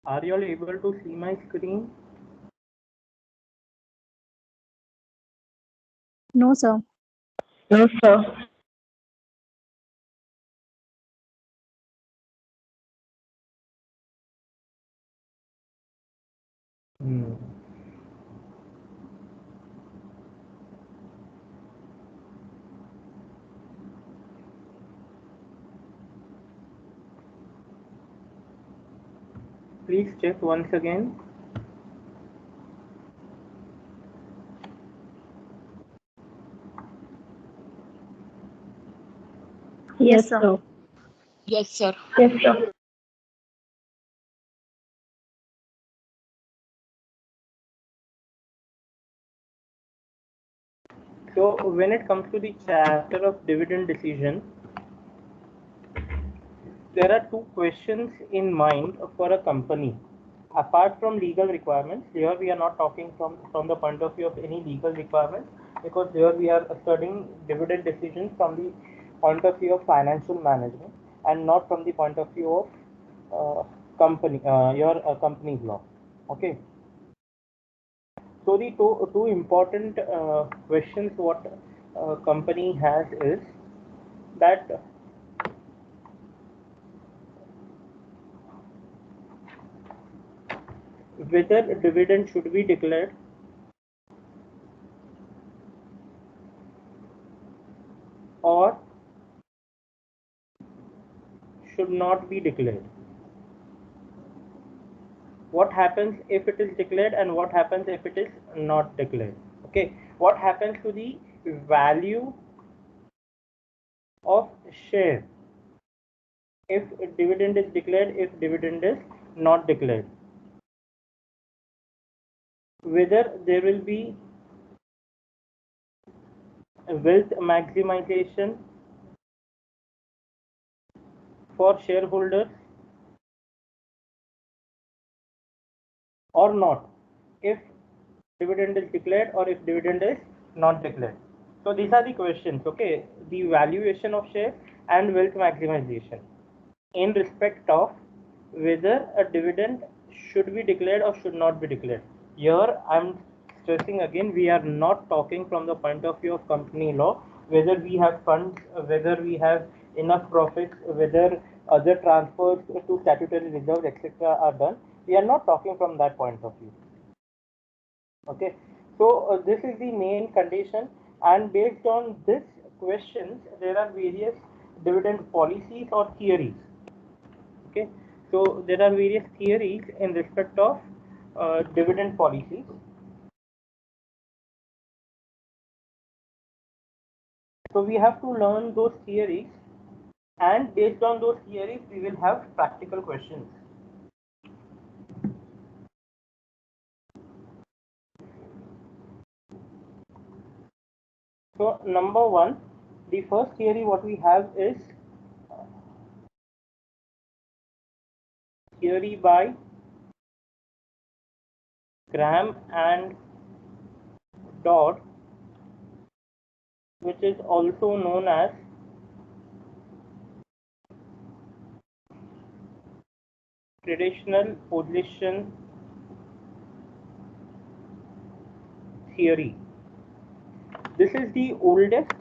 Are you all able to see my screen? No, sir. No, sir. Hmm. Please check once again. Yes, Yes, sir. sir. Yes, sir. Yes, sir. So when it comes to the chapter of dividend decision, there are two questions in mind for a company. Apart from legal requirements, here we are not talking from the point of view of any legal requirements, because here we are studying dividend decisions from the point of view of financial management and not from the point of view of your company's law. Okay. So the two important questions what company has is that whether dividend should be declared or should not be declared. What happens if it is declared and what happens if it is not declared? Okay, what happens to the value of share if dividend is declared, if dividend is not declared? Whether there will be wealth maximization for shareholders or not, if dividend is declared or if dividend is not declared. So these are the questions, okay? The valuation of share and wealth maximization in respect of whether a dividend should be declared or should not be declared. Here I'm stressing again, we are not talking from the point of view of company law, whether we have funds, whether we have enough profits, whether other transfers to statutory reserves, etc. are done. We are not talking from that point of view. Okay, so this is the main condition, and based on this questions, there are various dividend policies or theories. Okay, so there are various theories in respect of dividend policies. So we have to learn those theories, and based on those theories, we will have practical questions. So number one, the first theory what we have is theory by Graham and Dodd, which is also known as traditional position theory. This is the oldest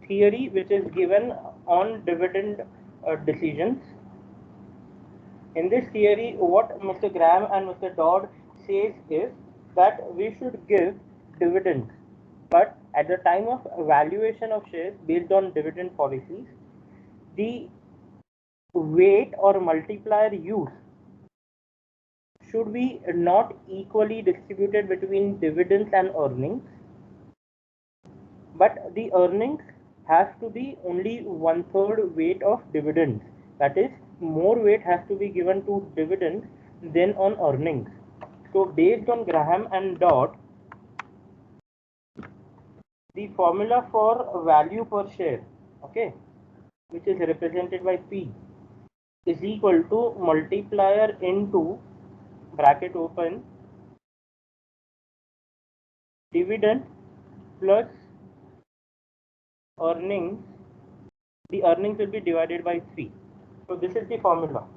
theory which is given on dividend decisions. In this theory, what Mr. Graham and Mr. Dodd says is that we should give dividends, but at the time of valuation of shares based on dividend policies, the weight or multiplier used should be not equally distributed between dividends and earnings, but the earnings has to be only 1/3 weight of dividends. That is, more weight has to be given to dividends than on earnings. So based on Graham and Dodd, the formula for value per share, okay, which is represented by P, is equal to multiplier into bracket open dividend plus earnings. The earnings will be divided by 3. So this is the formula.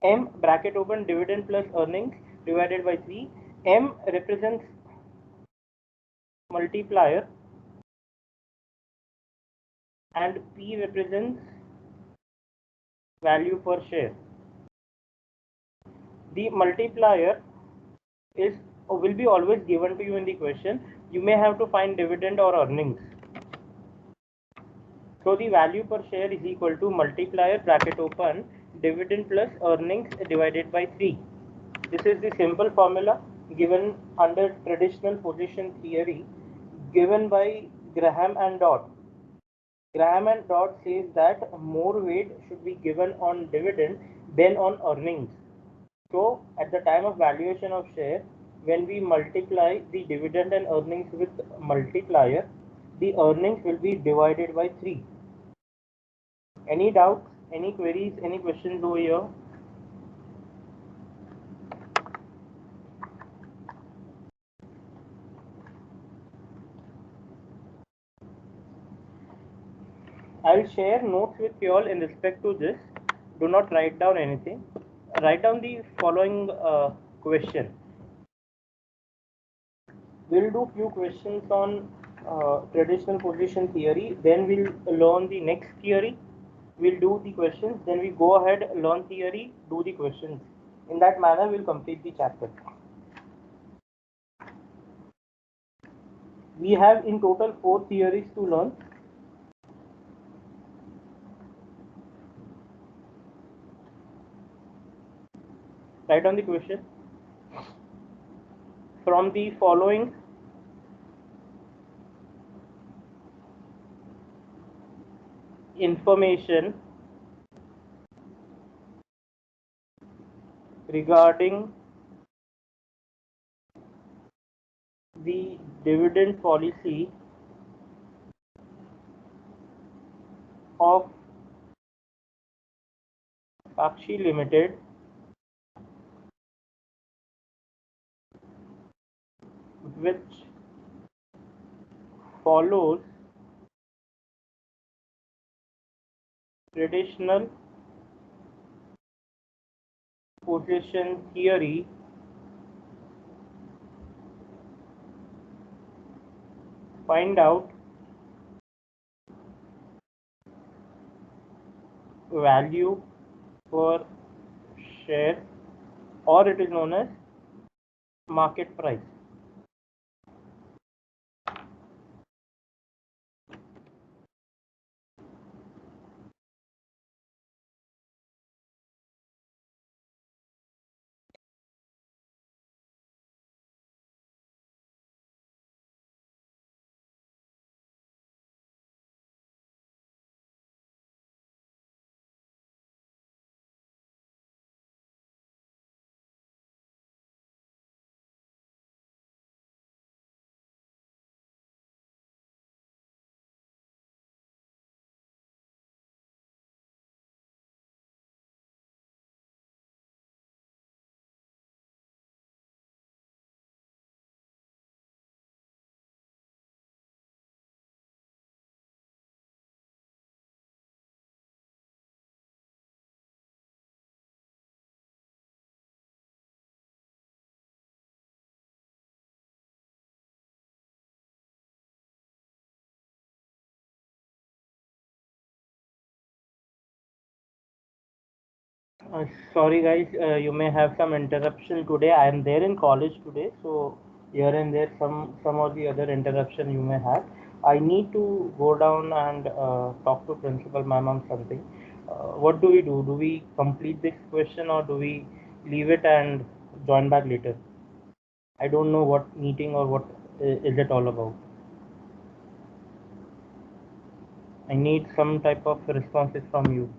M bracket open dividend plus earnings divided by 3. M represents multiplier and P represents value per share. The multiplier is will be always given to you in the question. You may have to find dividend or earnings. So the value per share is equal to multiplier bracket open dividend plus earnings divided by 3. This is the simple formula given under traditional position theory given by Graham and Dodd. Graham and Dodd says that more weight should be given on dividend than on earnings. So at the time of valuation of share, when we multiply the dividend and earnings with multiplier, the earnings will be divided by 3. Any doubts, any queries, any questions over here? I'll share notes with you all in respect to this. Do not write down anything. Write down the following question. We'll do few questions on traditional position theory. Then we'll learn the next theory. We'll do the questions. Then we go ahead, learn theory, do the questions. In that manner, we'll complete the chapter. We have in total 4 theories to learn. Write down the question. From the following information regarding the dividend policy of Sakshi Limited, which follows traditional position theory, find out value per share, or it is known as market price. Sorry guys, you may have some interruption today. I am there in college today, so here and there some or the other interruption you may have. I need to go down and talk to principal ma'am on something. What do we do? Do we complete this question or do we leave it and join back later? I don't know what meeting or what is it all about. I need some type of responses from you.